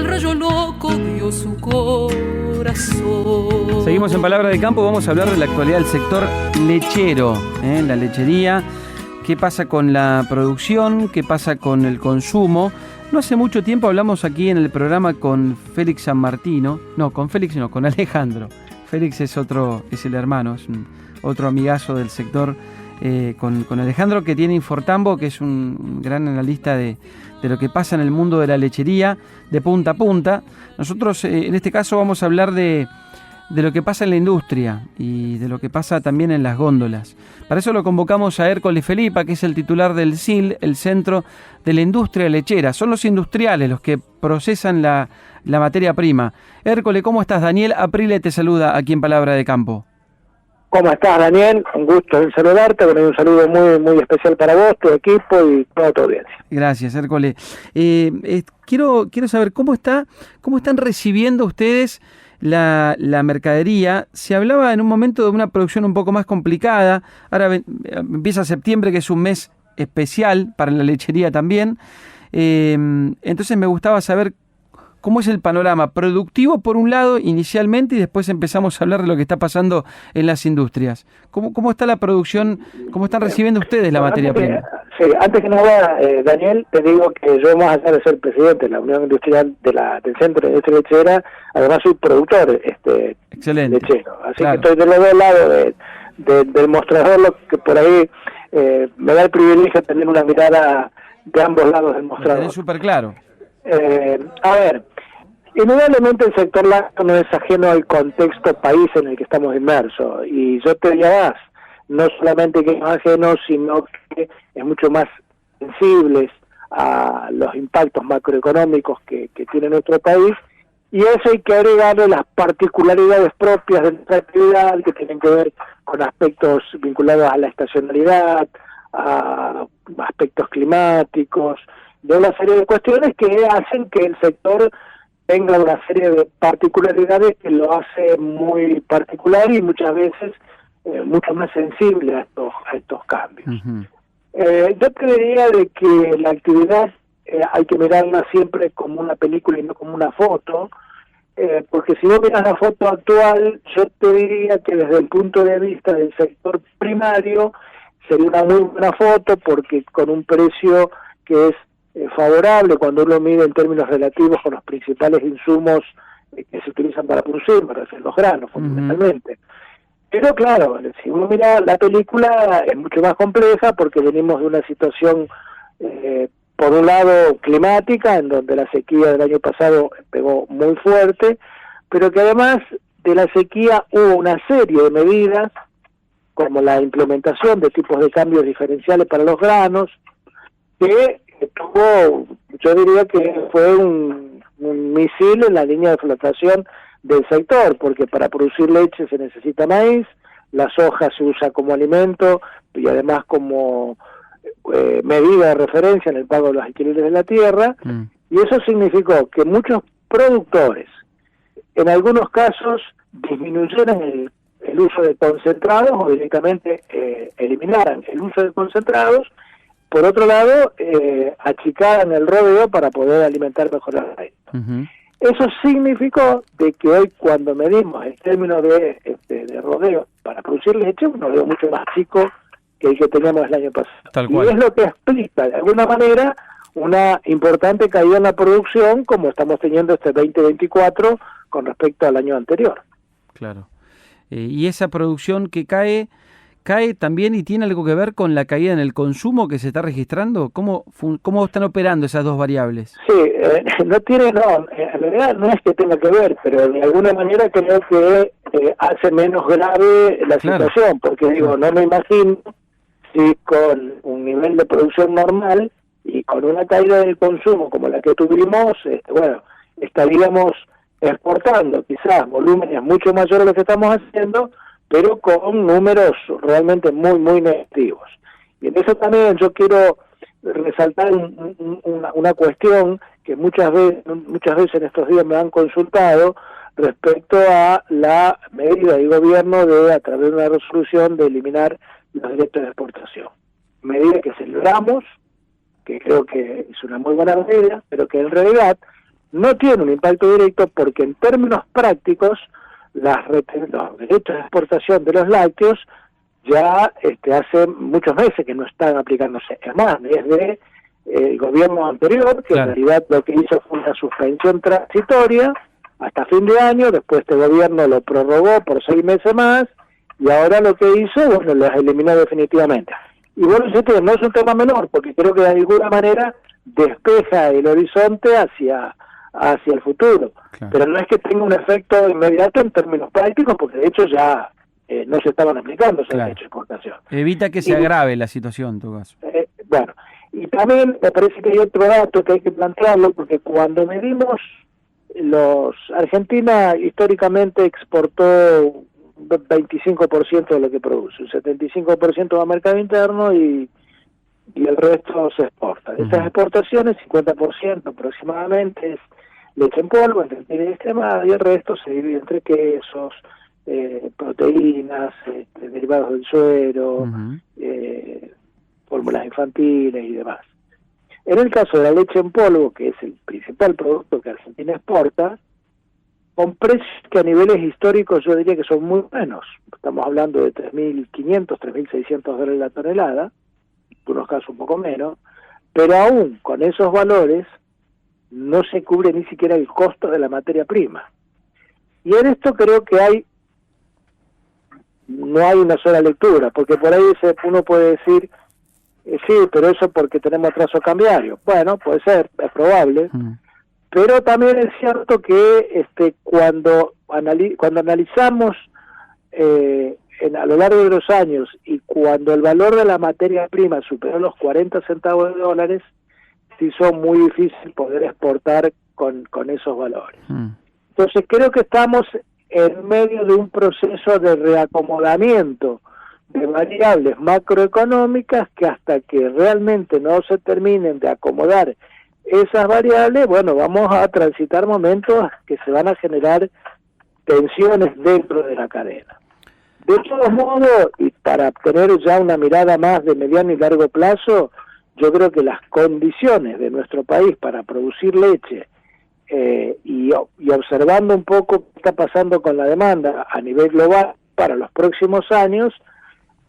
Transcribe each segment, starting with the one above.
al rayo loco dio su corazón. Seguimos en Palabra de Campo, vamos a hablar de la actualidad del sector lechero, la lechería. ¿Qué pasa con la producción? ¿Qué pasa con el consumo? No hace mucho tiempo hablamos aquí en el programa con Félix San Martino. No, con Félix no, con Alejandro. Félix es el hermano, es otro amigazo del sector, con Alejandro, que tiene Infortambo, que es un gran analista de lo que pasa en el mundo de la lechería, de punta a punta. Nosotros en este caso vamos a hablar de lo que pasa en la industria y de lo que pasa también en las góndolas. Para eso lo convocamos a Hércole Felipa, que es el titular del CIL, el Centro de la Industria Lechera. Son los industriales los que procesan la materia prima. Hércole, ¿cómo estás? Daniel Aprile te saluda aquí en Palabra de Campo. ¿Cómo estás, Daniel? Un gusto en saludarte, con un saludo muy muy especial para vos, tu equipo y toda tu audiencia. Gracias, Hércole. Quiero saber cómo están recibiendo ustedes la mercadería. Se hablaba en un momento de una producción un poco más complicada. Ahora empieza septiembre, que es un mes especial para la lechería también. Entonces me gustaba saber cómo es el panorama productivo por un lado inicialmente y después empezamos a hablar de lo que está pasando en las industrias. ¿Cómo está la producción? ¿Cómo están recibiendo ustedes la materia prima? Sí, antes que nada, Daniel, te digo que yo, más allá de ser presidente de la Unión Industrial del Centro de Industria Lechera, además soy productor Excelente. lechero. Así Claro. que estoy de los dos lados del mostrador, lo que por ahí me da el privilegio de tener una mirada de ambos lados del mostrador. Lo tenés súper claro. A ver, indudablemente el sector lácteo no es ajeno al contexto país en el que estamos inmersos, y yo te diría más, no solamente que es ajeno, sino que es mucho más sensible a los impactos macroeconómicos que tiene nuestro país, y a eso hay que agregarle las particularidades propias de nuestra actividad, que tienen que ver con aspectos vinculados a la estacionalidad, a aspectos climáticos, de una serie de cuestiones que hacen que el sector tenga una serie de particularidades que lo hace muy particular y muchas veces mucho más sensible a estos cambios. Uh-huh. Yo te diría de que la actividad hay que mirarla siempre como una película y no como una foto, porque si vos miras la foto actual, yo te diría que desde el punto de vista del sector primario sería una muy buena foto, porque con un precio que es favorable cuando uno mide en términos relativos con los principales insumos que se utilizan para producir, para hacer los granos, fundamentalmente. Pero claro, si uno mira la película es mucho más compleja, porque venimos de una situación, por un lado, climática, en donde la sequía del año pasado pegó muy fuerte, pero que además de la sequía hubo una serie de medidas, como la implementación de tipos de cambios diferenciales para los granos, que tuvo, yo diría que fue un misil en la línea de flotación del sector, porque para producir leche se necesita maíz, la soja se usa como alimento y además como medida de referencia en el pago de los alquileres de la tierra, y eso significó que muchos productores, en algunos casos, disminuyeran el uso de concentrados o directamente eliminaran el uso de concentrados. Por otro lado, achicaran el rodeo para poder alimentar mejor la red. Uh-huh. Eso significó de que hoy, cuando medimos el término de rodeo para producir leche, un rodeo mucho más chico que el que teníamos el año pasado. Tal cual. Y es lo que explica, de alguna manera, una importante caída en la producción, como estamos teniendo este 2024 con respecto al año anterior. Claro. Y esa producción que cae también y tiene algo que ver con la caída en el consumo que se está registrando. ¿Cómo están operando esas dos variables? Sí, en realidad no es que tenga que ver, pero de alguna manera creo que hace menos grave la situación, porque digo, no me imagino si con un nivel de producción normal y con una caída del consumo como la que tuvimos, estaríamos exportando quizás volúmenes mucho mayores de lo que estamos haciendo, pero con números realmente muy, muy negativos. Y en eso también yo quiero resaltar una cuestión que muchas veces en estos días me han consultado respecto a la medida del gobierno de, a través de una resolución, de eliminar los derechos de exportación. Medida que celebramos, que creo que es una muy buena medida, pero que en realidad no tiene un impacto directo porque en términos prácticos los derechos de exportación de los lácteos ya hace muchos meses que no están aplicándose. Es más, desde el gobierno anterior, que Claro. en realidad lo que hizo fue una suspensión transitoria hasta fin de año, después este gobierno lo prorrogó por 6 meses más, y ahora lo que hizo, bueno, los eliminó definitivamente. Y bueno, no es un tema menor, porque creo que de alguna manera despeja el horizonte hacia el futuro. Claro. Pero no es que tenga un efecto inmediato en términos prácticos, porque de hecho ya no se estaban aplicando ese Claro. derecho de exportación. Evita que se Y- agrave la situación, en todo caso. Bueno, y también me parece que hay otro dato que hay que plantearlo, porque cuando medimos Argentina históricamente exportó un 25% de lo que produce, un 75% va a mercado interno y el resto se exporta. De esas Ujú. exportaciones, 50% aproximadamente es leche en polvo, entre y descremada, y el resto se divide entre quesos, proteínas, derivados del suero, Ujú. fórmulas infantiles y demás. En el caso de la leche en polvo, que es el principal producto que Argentina exporta, con precios que a niveles históricos yo diría que son muy buenos. Estamos hablando de 3.500, 3.600 dólares la tonelada, en algunos casos un poco menos, pero aún con esos valores no se cubre ni siquiera el costo de la materia prima. Y en esto creo que no hay una sola lectura, porque por ahí uno puede decir, sí, pero eso porque tenemos atraso cambiario. Bueno, puede ser, es probable, Mm. pero también es cierto que cuando analizamos a lo largo de los años y cuando el valor de la materia prima superó los 40 centavos de dólares, se hizo muy difícil poder exportar con esos valores. Mm. Entonces creo que estamos en medio de un proceso de reacomodamiento de variables macroeconómicas que hasta que realmente no se terminen de acomodar esas variables, bueno, vamos a transitar momentos que se van a generar tensiones dentro de la cadena. De todos modos, y para tener ya una mirada más de mediano y largo plazo, yo creo que las condiciones de nuestro país para producir leche y observando un poco qué está pasando con la demanda a nivel global para los próximos años,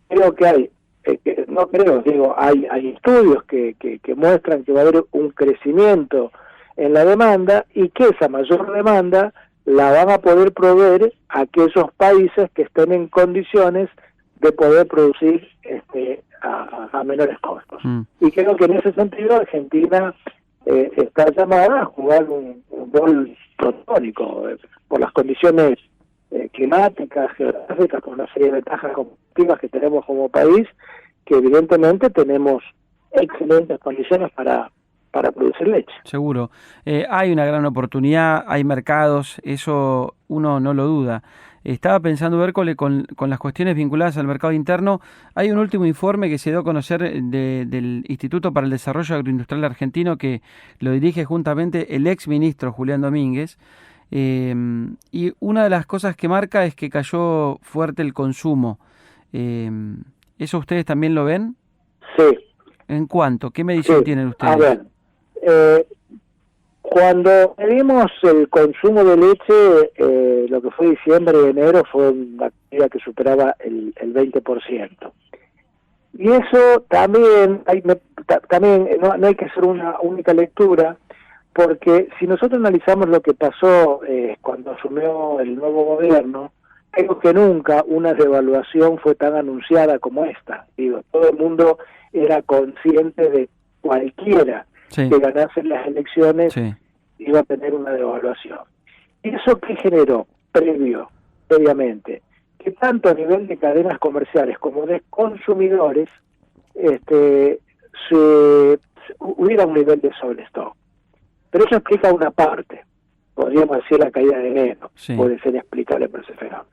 creo que hay estudios que muestran que va a haber un crecimiento en la demanda y que esa mayor demanda la van a poder proveer aquellos países que estén en condiciones de poder producir a menores costos. Mm. Y creo que en ese sentido Argentina está llamada a jugar un rol protagónico por las condiciones climáticas, geográficas, con una serie de ventajas competitivas que tenemos como país, que evidentemente tenemos excelentes condiciones para producir leche. Seguro. Hay una gran oportunidad, hay mercados, eso uno no lo duda. Estaba pensando, Hércole, con las cuestiones vinculadas al mercado interno. Hay un último informe que se dio a conocer del Instituto para el Desarrollo Agroindustrial Argentino, que lo dirige juntamente el ex ministro Julián Domínguez. Y una de las cosas que marca es que cayó fuerte el consumo. ¿Eso ustedes también lo ven? Sí. ¿En cuánto? ¿Qué medición Sí. tienen ustedes? A ver, cuando medimos el consumo de leche, lo que fue diciembre y enero fue una actividad que superaba el 20%. Y eso también, no hay que hacer una única lectura, porque si nosotros analizamos lo que pasó cuando asumió el nuevo gobierno, creo que nunca una devaluación fue tan anunciada como esta. Digo, todo el mundo era consciente de cualquiera Sí. que ganase las elecciones Sí. iba a tener una devaluación. ¿Eso qué generó previamente? Que tanto a nivel de cadenas comerciales como de consumidores hubiera un nivel de sobrestock. Pero eso explica una parte, podríamos decir la caída de enero, Sí. puede ser explicable por ese fenómeno.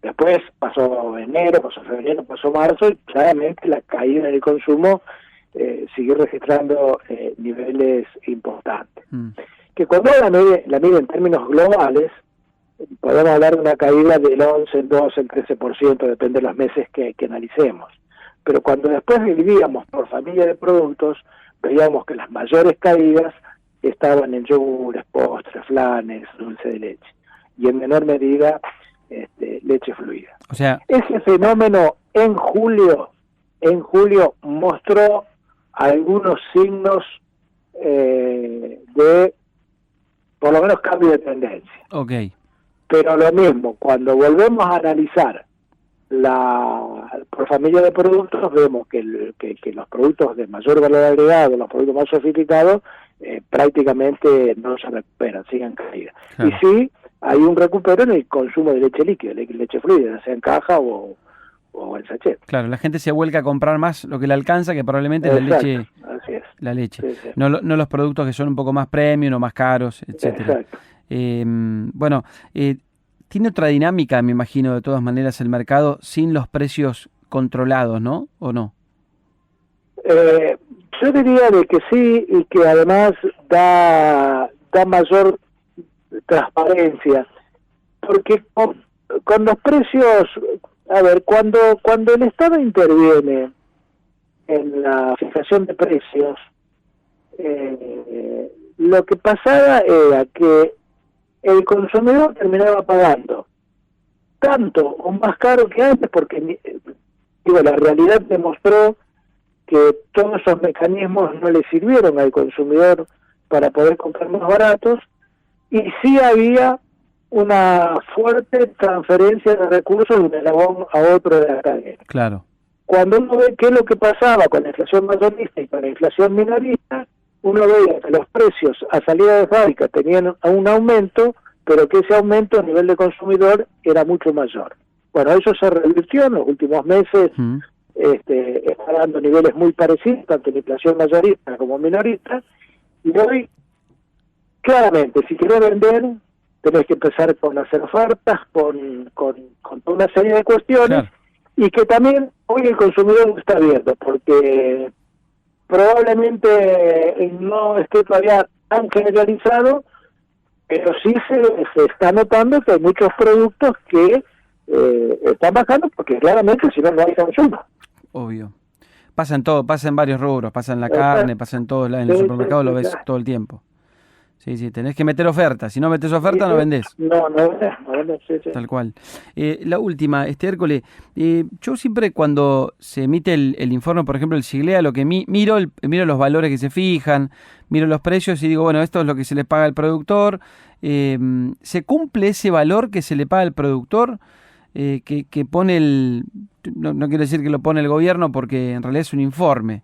Después pasó enero, pasó febrero, pasó marzo y claramente la caída del consumo siguió registrando niveles importantes. Mm. Que cuando la mide en términos globales, podemos hablar de una caída del 11, el 12, el 13%, depende de los meses que analicemos. Pero cuando después dividíamos por familia de productos, veíamos que las mayores caídas estaban en yogures, postres, flanes, dulce de leche, y en menor medida leche fluida. O sea, Ese fenómeno en julio mostró algunos signos de, por lo menos, cambio de tendencia. ok, Pero lo mismo, cuando volvemos a analizar por familia de productos, vemos que los productos de mayor valor agregado, los productos más sofisticados, prácticamente no se recuperan, siguen caídas. claro. Y sí, hay un recupero en el consumo de leche líquida, leche fluida, sea en caja o en sachet. Claro, la gente se vuelca a comprar más lo que le alcanza, que probablemente es Exacto, así es. la leche. Sí, sí. No los productos que son un poco más premium o más caros, etcétera. Exacto. Bueno, tiene otra dinámica, me imagino, de todas maneras, el mercado sin los precios controlados, ¿no? ¿O no? Yo diría de que sí, y que además da mayor transparencia, porque con los precios, a ver, cuando el Estado interviene en la fijación de precios, lo que pasaba era que el consumidor terminaba pagando tanto o más caro que antes, porque la realidad demostró que todos esos mecanismos no le sirvieron al consumidor para poder comprar más baratos, y sí había una fuerte transferencia de recursos de un eslabón a otro de la cadena. Claro. Cuando uno ve qué es lo que pasaba con la inflación mayorista y con la inflación minorista, uno veía que los precios a salida de fábrica tenían un aumento, pero que ese aumento a nivel de consumidor era mucho mayor. Bueno, eso se revirtió en los últimos meses. Está dando niveles muy parecidos, tanto en inflación mayorista como minorista, y hoy, claramente, si querés vender, tenés que empezar con hacer ofertas, con toda una serie de cuestiones, Claro. y que también hoy el consumidor lo está viendo, porque probablemente no esté todavía tan generalizado, pero sí se está notando que hay muchos productos que están bajando, porque claramente si no, no hay consumo. Obvio. Pasa en todo, pasa en varios rubros, pasa en la Exacto. carne, pasa en todos lados, en el Sí, supermercado sí, lo ves claro. todo el tiempo. Sí, tenés que meter oferta, si no metes oferta no vendés. No vendés, sí. Tal cual. La última, Hércules, yo siempre cuando se emite el informe, por ejemplo, el Siglea, lo que miro los valores que se fijan, miro los precios y digo, bueno, esto es lo que se le paga al productor. ¿Se cumple ese valor que se le paga al productor? Que pone no quiero decir que lo pone el gobierno porque en realidad es un informe,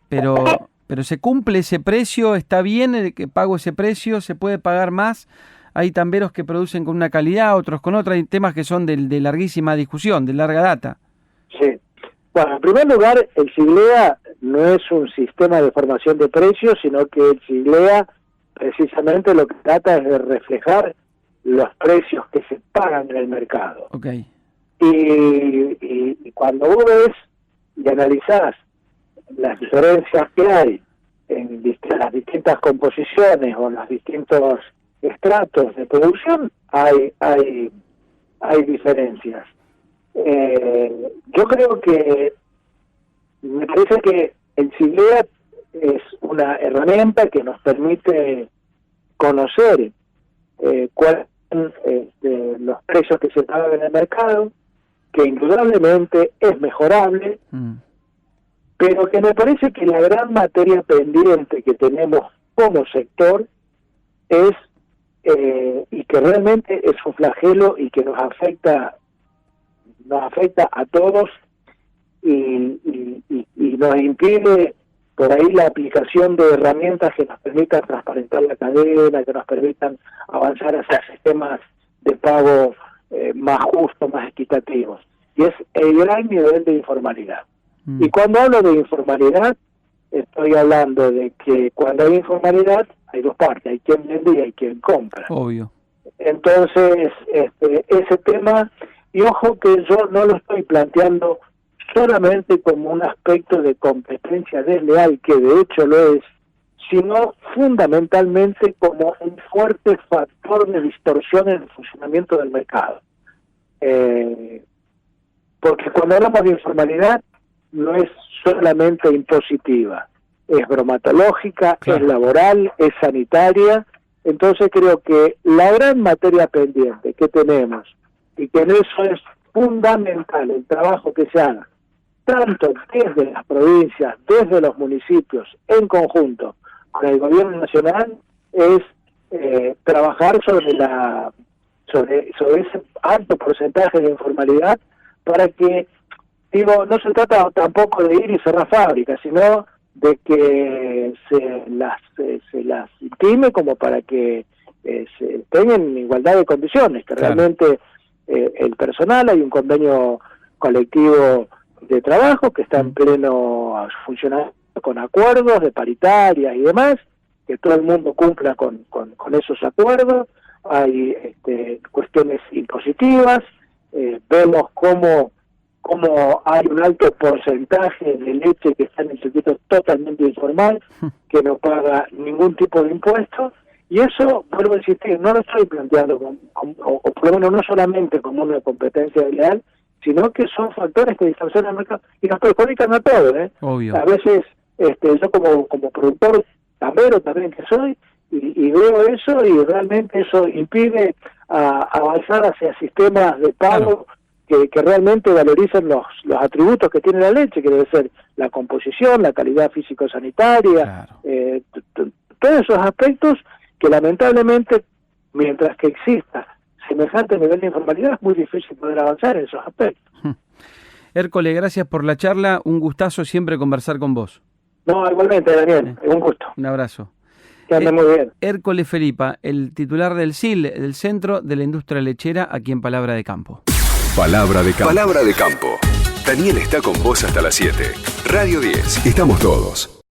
pero ¿se cumple ese precio? ¿Está bien el que pago ese precio? ¿Se puede pagar más? Hay tamberos que producen con una calidad, otros con otra. Hay temas que son de larguísima discusión, de larga data. Sí. Bueno, en primer lugar, el Siglea no es un sistema de formación de precios, sino que el Siglea precisamente lo que trata es de reflejar los precios que se pagan en el mercado. Okay. Y cuando vos ves y analizás las diferencias que hay en las distintas composiciones o en los distintos estratos de producción, hay diferencias. Yo creo que me parece que el Siglea es una herramienta que nos permite conocer cuáles son los precios que se pagan en el mercado, que indudablemente es mejorable, pero que me parece que la gran materia pendiente que tenemos como sector es, y que realmente es un flagelo y que nos afecta a todos y nos impide por ahí la aplicación de herramientas que nos permitan transparentar la cadena, que nos permitan avanzar hacia sistemas de pago más justos, más equitativos. Y es el gran nivel de informalidad. Y cuando hablo de informalidad, estoy hablando de que cuando hay informalidad hay dos partes, hay quien vende y hay quien compra. Obvio. Entonces, ese tema, y ojo que yo no lo estoy planteando solamente como un aspecto de competencia desleal, que de hecho lo es, sino fundamentalmente como un fuerte factor de distorsión en el funcionamiento del mercado. Porque cuando hablamos de informalidad, no es solamente impositiva, es bromatológica, Claro. es laboral, es sanitaria. Entonces creo que la gran materia pendiente que tenemos, y que en eso es fundamental el trabajo que se haga, tanto desde las provincias, desde los municipios, en conjunto con el gobierno nacional, es trabajar sobre ese alto porcentaje de informalidad, para que, digo, no se trata tampoco de ir y cerrar fábricas, sino de que se las intime como para que se tengan en igualdad de condiciones, que Claro. realmente el personal, hay un convenio colectivo de trabajo que está en pleno funcionamiento, con acuerdos de paritarias y demás, que todo el mundo cumpla con esos acuerdos. Hay cuestiones impositivas, vemos cómo hay un alto porcentaje de leche que está en el circuito totalmente informal, que no paga ningún tipo de impuesto, y eso, vuelvo a insistir, no lo estoy planteando o por lo menos no solamente como una competencia leal, sino que son factores que distorsionan el mercado y nos perjudican a todos, Obvio. A veces yo como productor tambero también que soy, y veo eso, y realmente eso impide avanzar hacia sistemas de pago que realmente valoricen los atributos que tiene la leche, que debe ser la composición, la calidad físico-sanitaria, todos esos aspectos que lamentablemente, mientras que exista semejante nivel de informalidad, es muy difícil poder avanzar en esos aspectos. Hércole, gracias por la charla, un gustazo siempre conversar con vos. No, igualmente, Daniel, un gusto. Un abrazo. Que ande muy bien. Hércole Felipa, el titular del CIL, del Centro de la Industria Lechera, aquí en Palabra de Campo. Palabra de campo. Palabra de campo. Daniel está con vos hasta las 7. Radio 10. Estamos todos.